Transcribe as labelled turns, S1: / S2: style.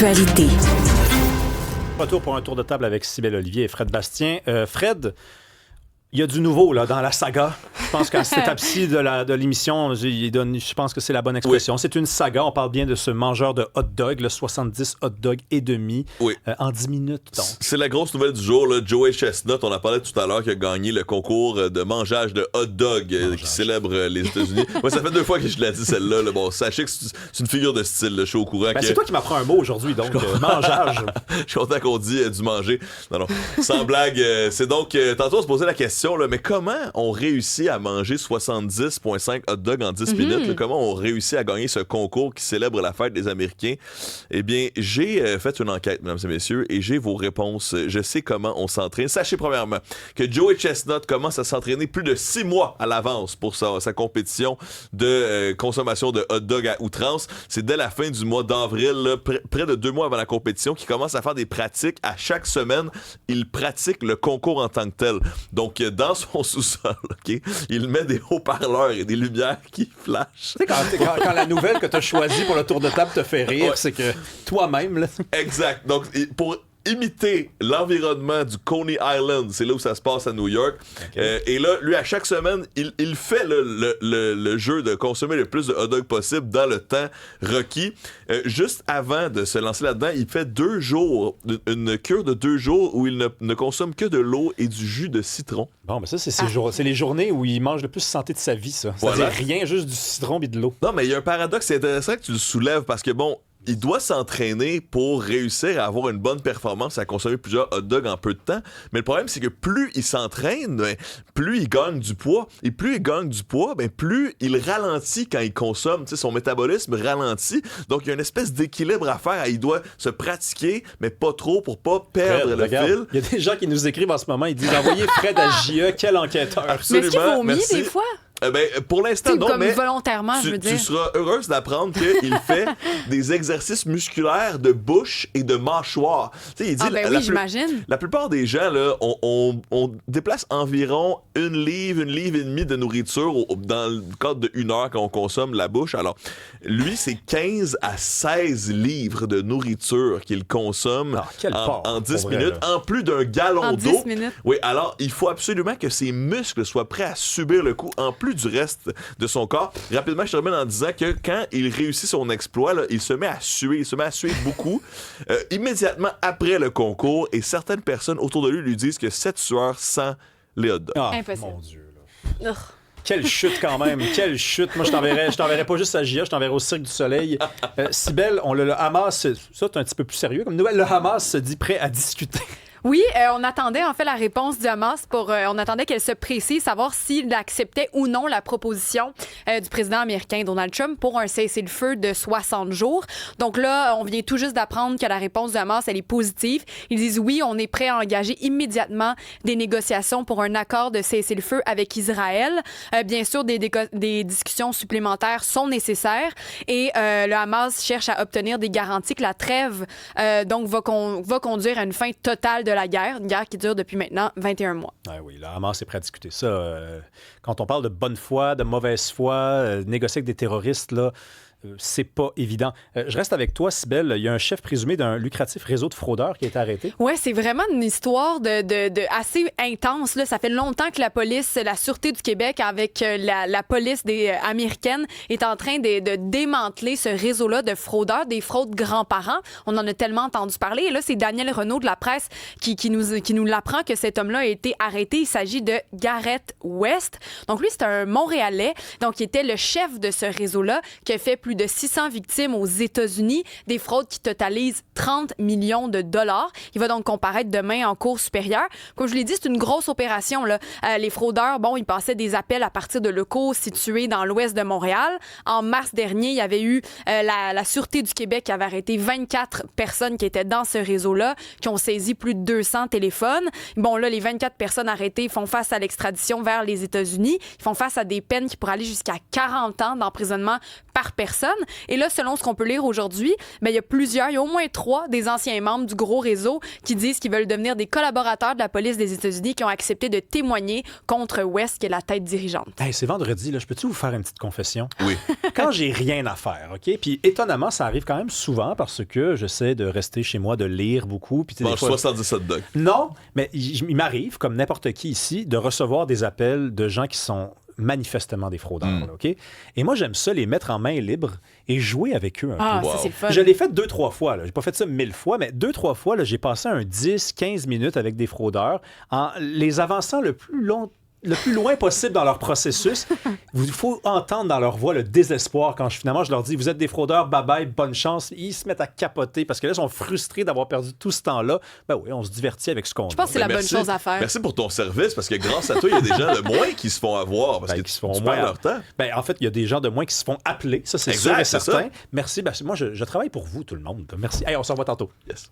S1: l'actualité.
S2: Retour pour un tour de table avec Cybèle Olivier et Fred Bastien. Fred, il y a du nouveau là, dans la saga. Je pense qu'à cette étape-ci de l'émission, je pense que c'est la bonne expression. Oui. C'est une saga. On parle bien de ce mangeur de hot dog, le 70 hot dog et demi, en 10 minutes. Donc.
S3: C'est la grosse nouvelle du jour. Là. Joey Chestnut, on en parlait tout à l'heure, qui a gagné le concours de mangeage de hot dog qui célèbre les États-Unis. Moi, ça fait 2 fois que je l'ai dit, celle-là. Là. Bon, sachez que c'est une figure de style. Je suis au courant.
S2: C'est toi qui m'apprends un mot aujourd'hui, donc mangeage.
S3: Je suis content qu'on dit du manger. Non. Sans blague. C'est donc, tantôt, on se posait la question, là, mais comment on réussit à manger 70,5 hot dogs en 10 minutes? Là, comment on réussit à gagner ce concours qui célèbre la fête des Américains? Eh bien, j'ai fait une enquête, mesdames et messieurs, et j'ai vos réponses. Je sais comment on s'entraîne. Sachez premièrement que Joey Chestnut commence à s'entraîner plus de 6 mois à l'avance pour sa compétition de consommation de hot dogs à outrance. C'est dès la fin du mois d'avril, là, près de 2 mois avant la compétition, qu'il commence à faire des pratiques. À chaque semaine, il pratique le concours en tant que tel. Donc, dans son sous-sol, OK? Il met des haut-parleurs et des lumières qui flashent.
S2: Tu sais, quand la nouvelle que tu as choisie pour le tour de table te fait rire, c'est que toi-même... Là...
S3: Exact. Donc, pour imiter l'environnement du Coney Island, c'est là où ça se passe à New York. Okay. Et là, lui, à chaque semaine, il fait le jeu de consommer le plus de hot dogs possible dans le temps requis. Juste avant de se lancer là-dedans, il fait 2 jours, une cure de 2 jours où il ne consomme que de l'eau et du jus de citron.
S2: Bon, mais ça, c'est les journées où il mange le plus santé de sa vie, ça.
S3: Voilà.
S2: C'est-à-dire rien, juste du citron et de l'eau.
S3: Non, mais il y a un paradoxe, c'est intéressant que tu le soulèves parce que, bon, il doit s'entraîner pour réussir à avoir une bonne performance, à consommer plusieurs hot dogs en peu de temps. Mais le problème, c'est que plus il s'entraîne, plus il gagne du poids. Et plus il gagne du poids, plus il ralentit quand il consomme. T'sais, son métabolisme ralentit. Donc, il y a une espèce d'équilibre à faire. Il doit se pratiquer, mais pas trop pour pas perdre le fil.
S2: Il y a des gens qui nous écrivent en ce moment. Ils disent « Envoyez Fred à JE, quel enquêteur! »
S3: Absolument.
S4: Mais est-ce qu'il vomit des fois?
S3: Pour l'instant, non,
S4: comme
S3: mais
S4: volontairement, je veux dire.
S3: Tu seras heureuse d'apprendre qu'il fait des exercices musculaires de bouche et de mâchoire. Il dit,
S4: j'imagine.
S3: La plupart des gens, là, on déplace environ 1 livre et demie de nourriture dans le cadre de 1 heure quand on consomme la bouche. Alors, lui, c'est 15 à 16 livres de nourriture qu'il consomme en 10 minutes, en plus d'un gallon d'eau.
S4: 10 minutes.
S3: Oui, alors, il faut absolument que ses muscles soient prêts à subir le coup, en plus du reste de son corps. Rapidement, je termine en disant que quand il réussit son exploit, là, il se met à suer beaucoup immédiatement après le concours, et certaines personnes autour de lui disent que cette sueur sent les hot dogs.
S4: Impossible.
S2: Mon Dieu, là. Quelle chute quand même, quelle chute. Moi, je t'enverrai pas juste à JA, je t'enverrai au Cirque du Soleil. Cybèle, le Hamas, ça c'est un petit peu plus sérieux comme nouvelle, le Hamas se dit prêt à discuter.
S4: Oui, on attendait en fait la réponse du Hamas on attendait qu'elle se précise, savoir s'il acceptait ou non la proposition du président américain Donald Trump pour un cessez-le-feu de 60 jours. Donc là, on vient tout juste d'apprendre que la réponse du Hamas, elle est positive. Ils disent oui, on est prêt à engager immédiatement des négociations pour un accord de cessez-le-feu avec Israël. Bien sûr, des discussions supplémentaires sont nécessaires et le Hamas cherche à obtenir des garanties que la trêve donc va conduire à une fin totale de la guerre, une guerre qui dure depuis maintenant 21 mois.
S2: Oui, le Hamas est prêt à discuter ça. Quand on parle de bonne foi, de mauvaise foi, négocier avec des terroristes, là, c'est pas évident. Je reste avec toi, Cybèle. Il y a un chef présumé d'un lucratif réseau de fraudeurs qui a été arrêté.
S4: Oui, c'est vraiment une histoire de assez intense. Là. Ça fait longtemps que la police, la Sûreté du Québec, avec la police américaine, est en train de démanteler ce réseau-là de fraudeurs, des fraudes grands-parents. On en a tellement entendu parler. Et là, c'est Daniel Renaud de la presse qui nous l'apprend que cet homme-là a été arrêté. Il s'agit de Garrett West. Donc lui, c'est un Montréalais. Donc, il était le chef de ce réseau-là qui a fait plus de 600 victimes aux États-Unis, des fraudes qui totalisent 30 millions de dollars. Il va donc comparaître demain en cour supérieure. Comme je l'ai dit, c'est une grosse opération, là. Les fraudeurs, ils passaient des appels à partir de locaux situés dans l'ouest de Montréal. En mars dernier, il y avait eu la Sûreté du Québec qui avait arrêté 24 personnes qui étaient dans ce réseau-là, qui ont saisi plus de 200 téléphones. Là, les 24 personnes arrêtées font face à l'extradition vers les États-Unis. Ils font face à des peines qui pourraient aller jusqu'à 40 ans d'emprisonnement par personne. personnes. Et là, selon ce qu'on peut lire aujourd'hui, il y a au moins 3 des anciens membres du gros réseau qui disent qu'ils veulent devenir des collaborateurs de la police des États-Unis qui ont accepté de témoigner contre West, qui est la tête dirigeante.
S2: Hey, c'est vendredi, là. Je peux-tu vous faire une petite confession?
S3: Oui.
S2: Quand j'ai rien à faire, OK? Puis étonnamment, ça arrive quand même souvent parce que j'essaie de rester chez moi, de lire beaucoup. Puis,
S3: Mange 70 hot dogs.
S2: Non, mais il m'arrive, comme n'importe qui ici, de recevoir des appels de gens qui sont manifestement des fraudeurs, là, OK? Et moi, j'aime ça les mettre en main libre et jouer avec eux un peu.
S4: Ça, c'est le fun.
S2: Je l'ai fait 2-3 fois. J'ai pas fait ça 1000 fois, mais 2-3 fois, là, j'ai passé un 10-15 minutes avec des fraudeurs en les avançant le plus loin possible dans leur processus. Il faut entendre dans leur voix le désespoir quand finalement je leur dis « Vous êtes des fraudeurs, bye-bye, bonne chance. » Ils se mettent à capoter parce que là, ils sont frustrés d'avoir perdu tout ce temps-là. Ben oui, on se divertit avec ce qu'on a.
S4: Je pense que c'est la bonne chose à faire.
S3: Merci pour ton service parce que grâce à toi, il y a des gens de moins qui se font avoir parce que
S2: qui se font
S3: tu
S2: moins
S3: perds leur temps.
S2: Ben, en fait, il y a des gens de moins qui se font appeler. Ça, c'est
S3: Exact,
S2: sûr et
S3: c'est
S2: certain.
S3: ça.
S2: Merci. Ben, moi, je travaille pour vous, tout le monde. Merci. Hey, on s'en va tantôt.
S3: Yes.